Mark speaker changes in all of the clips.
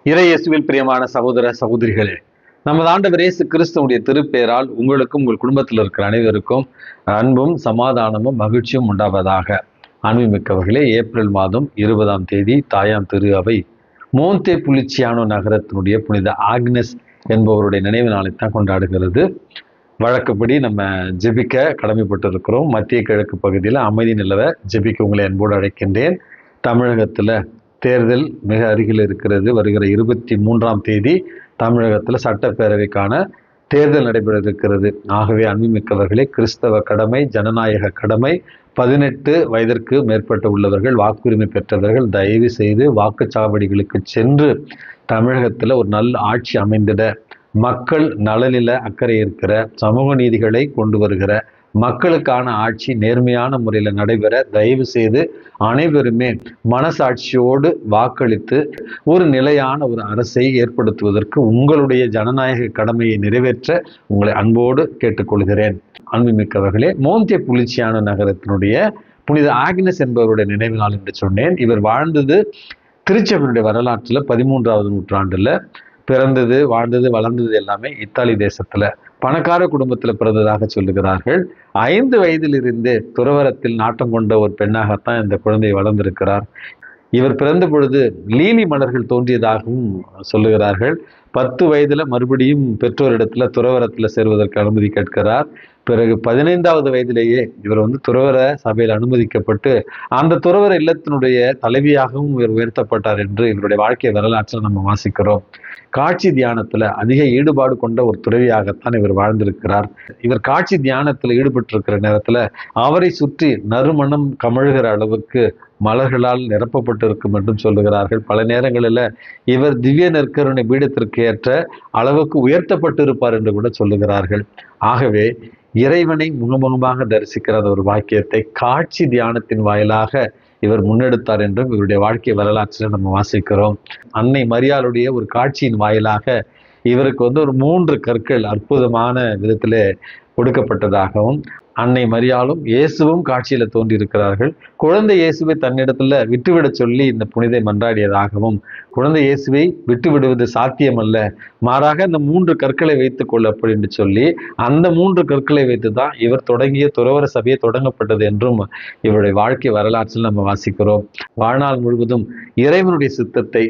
Speaker 1: இறையேசுவில் பிரியமான சகோதர சகோதரிகளே, நமது ஆண்டவர் இயேசு கிறிஸ்துவுடைய திருப்பெயரால் உங்களுக்கும் உங்கள் குடும்பத்தில் இருக்கிற அனைவருக்கும் அன்பும் சமாதானமும் மகிழ்ச்சியும் உண்டாவதாக. அன்புமிக்கவர்களே, ஏப்ரல் மாதம் 20ஆம் தேதி தாயாம் திரு அவை மோந்தே புலிச்சியானோ நகரத்தினுடைய புனித ஆக்னஸ் என்பவருடைய நினைவு நாளைத்தான் கொண்டாடுகிறது. வழக்கப்படி நம்ம ஜெபிக்க கடமைப்பட்டு இருக்கிறோம். மத்திய கிழக்கு பகுதியில் அமைதி நிலவ ஜெபிக்க உங்களை அன்போடு அழைக்கின்றேன். தமிழகத்தில் தேர்தல் மிக அருகில் இருக்கிறது. வருகிற 23ஆம் தேதி தமிழகத்தில் சட்டப்பேரவைக்கான தேர்தல் நடைபெற இருக்கிறது. ஆகவே அன்புமிக்கவர்களே, கிறிஸ்தவ கடமை, ஜனநாயக கடமை, 18 வயதிற்கு மேற்பட்ட உள்ளவர்கள், வாக்குரிமை பெற்றவர்கள் தயவு செய்து வாக்குச்சாவடிகளுக்கு சென்று தமிழகத்தில் ஒரு நல்ல ஆட்சி அமைந்திட, மக்கள் நலனில அக்கறை இருக்கிற, சமூக நீதிகளை கொண்டு வருகிற, மக்களுக்கான ஆட்சி நேர்மையான முறையில் நடைபெற தயவு செய்து அனைவருமே மனசாட்சியோடு வாக்களித்து ஒரு நிலையான ஒரு அரசை ஏற்படுத்துவதற்கு உங்களுடைய ஜனநாயக கடமையை நிறைவேற்ற உங்களை அன்போடு கேட்டுக்கொள்கிறேன். அன்புமிக்கவர்களே, மோந்தே புலிச்சியானோ நகரத்தினுடைய புனித ஆக்னஸ் என்பவருடைய நினைவு நாள் என்று சொன்னேன். இவர் வாழ்ந்தது திருச்சபையினுடைய வரலாற்றில் 13ஆவது நூற்றாண்டுல பிறந்தது, வாழ்ந்தது, வளர்ந்தது எல்லாமே இத்தாலி தேசத்துல பணக்கார குடும்பத்துல பிறந்ததாக சொல்லுகிறார்கள். 5 வயதிலிருந்தே துறவரத்தில் நாட்டம் கொண்ட ஒரு பெண்ணாகத்தான் இந்த குழந்தை வளர்ந்திருக்கிறார். இவர் பிறந்த பொழுது லீலி மலர்கள் தோன்றியதாகவும் சொல்லுகிறார்கள். 10 வயதுல மறுபடியும் பெற்றோரிடத்துல துறவரத்துல சேர்வதற்கு அனுமதி கேட்கிறார். பிறகு 15ஆவது வயதிலேயே இவர் துறவர சபையில் அனுமதிக்கப்பட்டு அந்த துறவர இல்லத்தினுடைய தலைவியாகவும் இவர் உயர்த்தப்பட்டார் என்று இவருடைய வாழ்க்கை வரலாற்றில் நம்ம வாசிக்கிறோம். காட்சி தியானத்துல அதிக ஈடுபாடு கொண்ட ஒரு துறவியாகத்தான் இவர் வாழ்ந்திருக்கிறார். இவர் காட்சி தியானத்துல ஈடுபட்டிருக்கிற நேரத்துல அவரை சுற்றி நறுமணம் கமழ்கிற அளவுக்கு மலர்களால் நிரப்பப்பட்டு இருக்கும் என்றும் சொல்லுகிறார்கள். பல நேரங்களில் இவர் திவ்ய நற்கருணை பீடத்திற்கு ஏற்ற அளவுக்கு உயர்த்தப்பட்டு இருப்பார் என்று கூட சொல்லுகிறார்கள். ஆகவே இறைவனை முகமுகமாக தரிசிக்கிற ஒரு வாக்கியத்தை காட்சி தியானத்தின் வாயிலாக இவர் முன்னெடுத்தார் என்றும் இவருடைய வாழ்க்கை வரலாற்றில் நம்ம வாசிக்கிறோம். அன்னை மரியாளுடைய ஒரு காட்சியின் வாயிலாக இவருக்கு ஒரு 3 கற்கள் அற்புதமான விதத்திலே கொடுக்கப்பட்டதாகவும், அன்னை மரியாளும் இயேசுவும் காட்சியில தோன்றியிருக்கிறார்கள். குழந்தை இயேசுவை தன்னிடத்துல விட்டுவிட சொல்லி இந்த புனிதை மன்றாடியதாகவும், குழந்தை இயேசுவை விட்டு விடுவது சாத்தியமல்ல, மாறாக இந்த 3 கற்களை வைத்துக் கொள்ள அப்படின்னு சொல்லி அந்த 3 கற்களை வைத்துதான் இவர் தொடங்கிய துறவர சபையை தொடங்கப்பட்டது என்றும் இவருடைய வாழ்க்கை வரலாற்றில் நம்ம வாசிக்கிறோம். வாழ்நாள் முழுவதும் இறைவனுடைய சித்தத்தை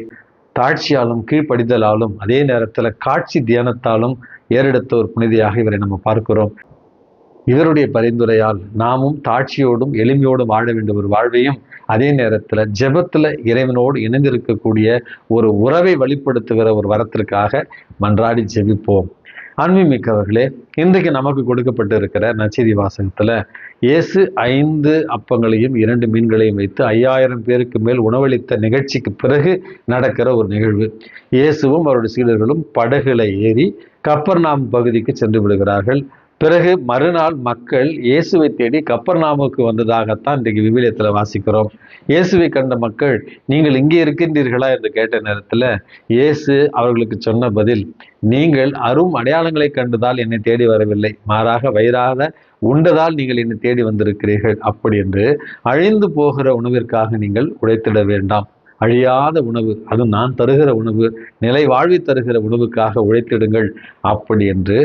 Speaker 1: தாட்சியாலும் கீழ்ப்படிதலாலும் அதே நேரத்துல காட்சி தியானத்தாலும் ஏறெடுத்த ஒரு புனிதையாக இவரை நம்ம பார்க்கிறோம். இவருடைய பரிந்துரையால் நாமும் தாட்சியோடும் எளிமையோடும் வாழ வேண்டிய ஒரு வாழ்வையும், அதே நேரத்துல ஜெபத்துல இறைவனோடு இணைந்திருக்கக்கூடிய ஒரு உறவை வெளிப்படுத்துகிற ஒரு வரத்திற்காக மன்றாடி ஜெபிப்போம். அன்புமிக்கவர்களே, இன்றைக்கு நமக்கு கொடுக்கப்பட்டு இருக்கிற நற்செய்தி வாசகத்துல இயேசு 5 அப்பங்களையும் 2 மீன்களையும் வைத்து 5000 பேருக்கு மேல் உணவளித்த நிகழ்ச்சிக்கு பிறகு நடக்கிற ஒரு நிகழ்வு. இயேசுவும் அவருடைய சீடர்களும் படகுல ஏறி கப்பர்நாம் பகுதிக்கு சென்று விடுகிறார்கள். பிறகு மறுநாள் மக்கள் இயேசுவை தேடி கப்பர்நாமுக்கு வந்ததாகத்தான் இன்றைக்கு விவிலியத்துல வாசிக்கிறோம். இயேசுவை கண்ட மக்கள், நீங்கள் இங்கே இருக்கின்றீர்களா என்று கேட்ட நேரத்துல இயேசு அவர்களுக்கு சொன்ன பதில், நீங்கள் அரும் அடையாளங்களை கண்டதால் என்னை தேடி வரவில்லை, மாறாக வயிறாத உண்டதால் நீங்கள் என்னை தேடி வந்திருக்கிறீர்கள். அப்படி என்று அழிந்து போகிற உணவிற்காக நீங்கள் உழைத்திட வேண்டாம். அழியாத உணவு, அதுவும் நான் தருகிற உணவு, நிலை வாழ்வி தருகிற உணவுக்காக உழைத்திடுங்கள். அப்படி என்று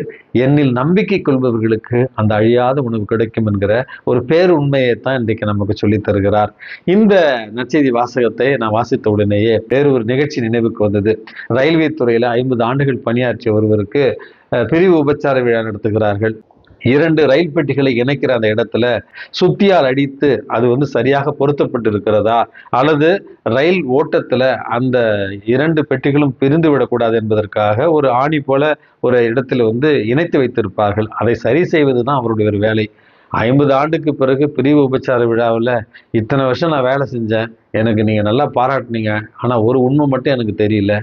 Speaker 1: என்னில் நம்பிக்கை கொள்பவர்களுக்கு அந்த அழியாத உணவு கிடைக்கும் என்கிற ஒரு பேர் உண்மையைத்தான் இன்றைக்கு நமக்கு சொல்லித் தருகிறார். இந்த நற்செய்தி வாசகத்தை நான் வாசித்த உடனேயே வேறு ஒரு நிகழ்ச்சி நினைவுக்கு வந்தது. ரயில்வே துறையில 50 ஆண்டுகள் பணியாற்றிய ஒருவருக்கு பிரிவு உபச்சார விழா நடத்துகிறார்கள். 2 ரயில் பெட்டிகளை இணைக்கிற அந்த இடத்துல சுத்தியால் அடித்து அது சரியாக பொருத்தப்பட்டு இருக்கிறதா, அல்லது ரயில் ஓட்டத்துல அந்த 2 பெட்டிகளும் பிரிந்து விடக்கூடாது என்பதற்காக ஒரு ஆணி போல ஒரு இடத்துல இணைத்து வைத்திருப்பார்கள். அதை சரி செய்வதுதான் அவருடைய ஒரு வேலை. 50 ஆண்டுக்கு பிறகு பிரிவு உபச்சார விழாவில் இத்தனை வருஷம் நான் வேலை செஞ்சேன், எனக்கு நீங்க நல்லா பாராட்டினீங்க, ஆனா ஒரு உண்மை மட்டும் எனக்கு தெரியல,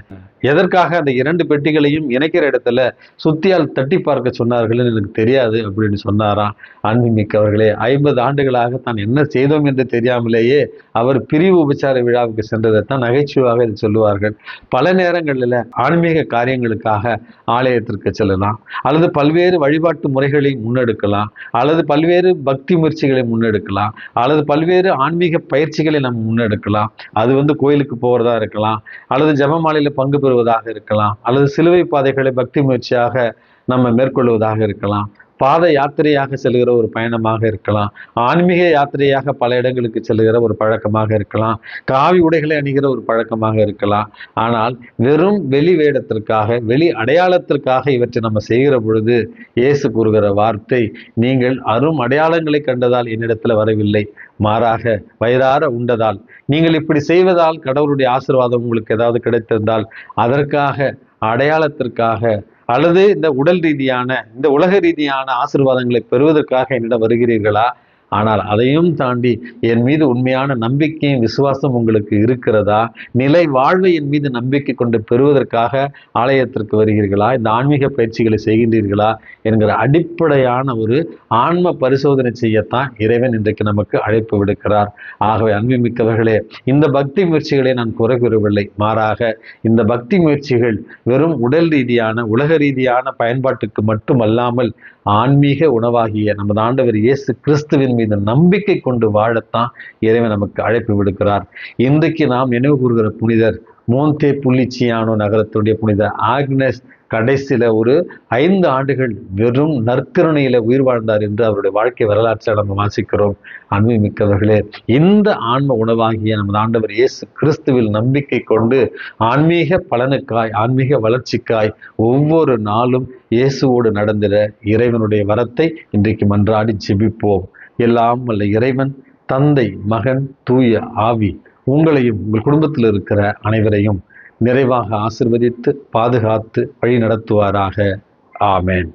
Speaker 1: எதற்காக அந்த 2 பெட்டிகளையும் இணைக்கிற இடத்துல சுத்தியால் தட்டி பார்க்க சொன்னார்கள் எனக்கு தெரியாது அப்படின்னு சொன்னாராம். அன்புமிக்கவர்களே, 50 ஆண்டுகளாக தான் என்ன செய்தோம் என்று தெரியாமலேயே அவர் பிரிவு உபச்சார விழாவுக்கு சென்றதைத்தான் நகைச்சுவாக இது சொல்லுவார்கள். பல நேரங்களில் ஆன்மீக காரியங்களுக்காக ஆலயத்திற்கு செல்லலாம், அல்லது பல்வேறு வழிபாட்டு முறைகளை முன்னெடுக்கலாம், அல்லது பல்வேறு பக்தி முயற்சிகளை முன்னெடுக்கலாம், அல்லது பல்வேறு ஆன்மீக பயிற்சிகளை நம்ம முன்னெடுக்கலாம். இருக்கலாம், அது கோயிலுக்கு போகிறதா இருக்கலாம், அல்லது ஜெபமாலையில் பங்கு பெறுவதாக இருக்கலாம், அல்லது சிலுவை பாதைகளை பக்தி முயற்சியாக நம்ம மேற்கொள்வதாக இருக்கலாம், பாத யாத்திரையாக செல்கிற ஒரு பயணமாக இருக்கலாம், ஆன்மீக யாத்திரையாக பல இடங்களுக்கு செல்கிற ஒரு பழக்கமாக இருக்கலாம், காவி உடைகளை அணிகிற ஒரு பழக்கமாக இருக்கலாம். ஆனால் வெறும் வெளி வேடத்திற்காக, வெளி அடையாளத்திற்காக இவற்றை நம்ம செய்கிற பொழுது இயேசு கூறுகிற வார்த்தை, நீங்கள் அரும் அடையாளங்களை கண்டதால் என்னிடத்துல வரவில்லை, மாறாக வயிறார உண்டதால், நீங்கள் இப்படி செய்வதால் கடவுளுடைய ஆசீர்வாதம் உங்களுக்கு ஏதாவது கிடைத்திருந்தால் அதற்காக, அடையாளத்திற்காக, அல்லது இந்த உடல் ரீதியான, இந்த உலக ரீதியான ஆசீர்வாதங்களை பெறுவதற்காக என்னிடம் வருகிறீர்களா? ஆனால் அதையும் தாண்டி என் மீது உண்மையான நம்பிக்கையும் விசுவாசம் உங்களுக்கு இருக்கிறதா? நிலை வாழ்வை என் மீது நம்பிக்கை கொண்டு பெறுவதற்காக ஆலயத்திற்கு வருகிறீர்களா? இந்த ஆன்மீக பயிற்சிகளை செய்கின்றீர்களா என்கிற அடிப்படையான ஒரு ஆன்ம பரிசோதனை செய்யத்தான் இறைவன் இன்றைக்கு நமக்கு அழைப்பு விடுக்கிறார். ஆகவே அன்புமிக்கவர்களே, இந்த பக்தி முயற்சிகளை நான் குறை கூறவில்லை, மாறாக இந்த பக்தி முயற்சிகள் வெறும் உடல் ரீதியான, உலக ரீதியான பயன்பாட்டுக்கு மட்டுமல்லாமல் ஆன்மீக உணவாகிய நமது ஆண்டவர் இயேசு கிறிஸ்துவின் மீது நம்பிக்கை கொண்டு வாழத்தான் இறைவன் நமக்கு அழைப்பு விடுக்கிறார். இன்றைக்கு நாம் நினைவு கூறுகிற புனிதர் மோந்தே புலிச்சியானோ நகரத்துடைய புனிதர் ஆக்னஸ் கடைசியில ஒரு 5 ஆண்டுகள் வெறும் நற்கருணையில உயிர் வாழ்ந்தார் என்று அவருடைய வாழ்க்கை வரலாற்றை நம்ம வாசிக்கிறோம். அன்பு மிக்கவர்களே, இந்த ஆன்ம உணவாகிய நமது ஆண்டவர் இயேசு கிறிஸ்துவில் நம்பிக்கை கொண்டு ஆன்மீக பலனுக்காய், ஆன்மீக வளர்ச்சிக்காய் ஒவ்வொரு நாளும் இயேசுவோடு நடந்திட இறைவனுடைய வரத்தை இன்றைக்கு மன்றாடி ஜெபிப்போம். எல்லாம் வல்ல இறைவன், தந்தை, மகன், தூய ஆவி உங்களையும் உங்கள் குடும்பத்தில் இருக்கிற அனைவரையும் நிறைவாக ஆசீர்வதித்து பாதுகாத்து வழி நடத்துவாராக. ஆமென்.